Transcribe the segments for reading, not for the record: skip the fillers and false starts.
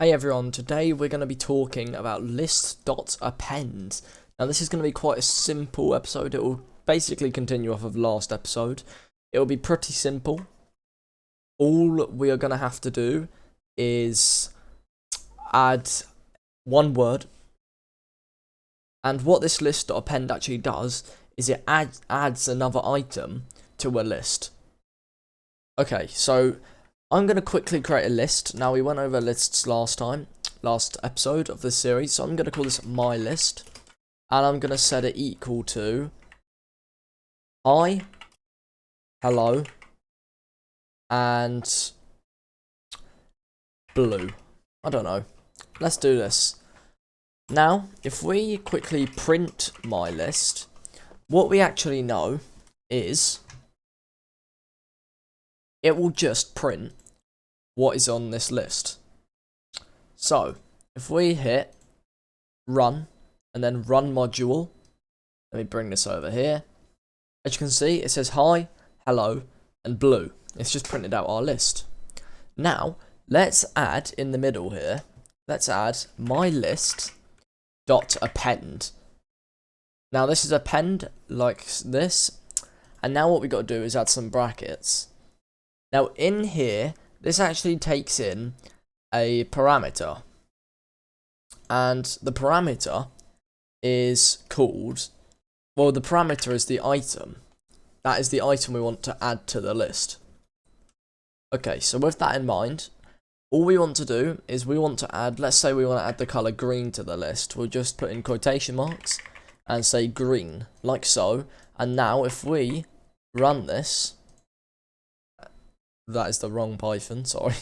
Hey everyone, today we're going to be talking about List.append. Now this is going to be quite a simple episode. It will basically continue off of last episode. It will be pretty simple. All we are going to have to do is add one word. And what this List.append actually does is it adds another item to a list. Okay, so I'm going to quickly create a list. Now, we went over lists last episode of this series, so I'm going to call this my list, and I'm going to set it equal to hi, hello, and blue. I don't know. Let's do this. Now, if we quickly print my list, what we actually know is it will just print what is on this list. So, if we hit run, and then run module, let me bring this over here. As you can see, it says hi, hello, and blue. It's just printed out our list. Now, let's add in the middle here, let's add my list.append. Now, this is append like this, and now what we got to do is add some brackets. Now, in here, this actually takes in a parameter, and the parameter is called, well, the parameter is the item. That is the item we want to add to the list. Okay, so with that in mind, all we want to do is we want to add, let's say we want to add the color green to the list. We'll just put in quotation marks and say green, like so. And now if we run this, that is the wrong Python, sorry.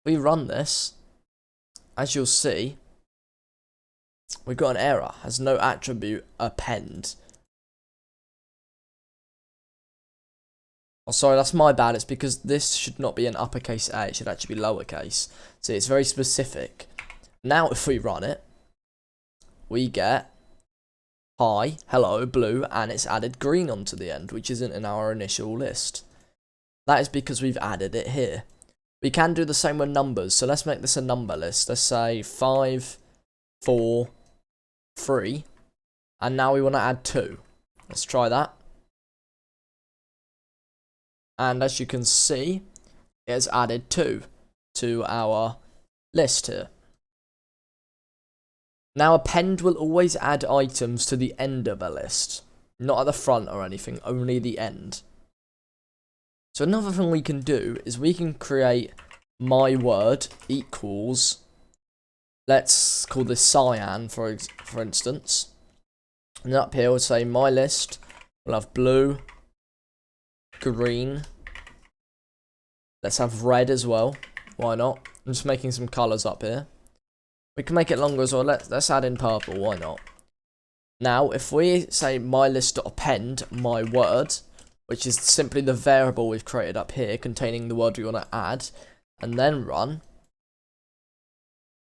We run this, as you'll see, we've got an error, has no attribute append. Oh, sorry, that's my bad. It's because this should not be an uppercase A, it should actually be lowercase. See, it's very specific. Now, if we run it, we get hi, hello, blue, and it's added green onto the end, which isn't in our initial list. That is because we've added it here. We can do the same with numbers, so let's make this a number list. Let's say 5, 4, 3, and now we want to add 2. Let's try that. And as you can see, it has added 2 to our list here. Now, append will always add items to the end of a list. Not at the front or anything, only the end. So another thing we can do is we can create my word equals, let's call this cyan for instance. And up here we'll say my list will have blue, green, let's have red as well, why not? I'm just making some colours up here. We can make it longer as well, let's add in purple, why not? Now if we say my list.append my word, which is simply the variable we've created up here containing the word we want to add, and then run,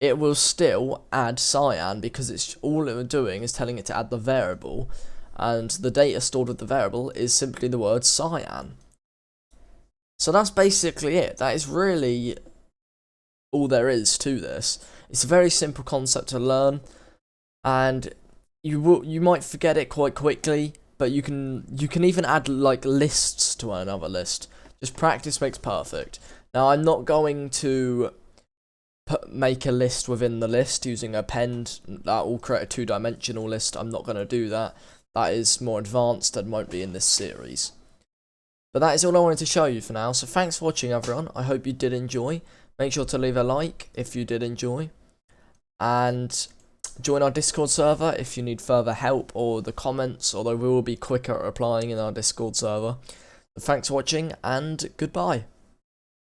it will still add cyan because it's all it was doing is telling it to add the variable, and the data stored with the variable is simply the word cyan. So that's basically it. That is really all there is to this. It's a very simple concept to learn, and you might forget it quite quickly. But you can even add like lists to another list. Just practice makes perfect. Now I'm not going to make a list within the list using append. That will create a two-dimensional list. I'm not going to do that. That is more advanced and won't be in this series. But that is all I wanted to show you for now. So thanks for watching, everyone. I hope you did enjoy. Make sure to leave a like if you did enjoy. And join our Discord server if you need further help or the comments, although we will be quicker at replying in our Discord server. Thanks for watching, and goodbye.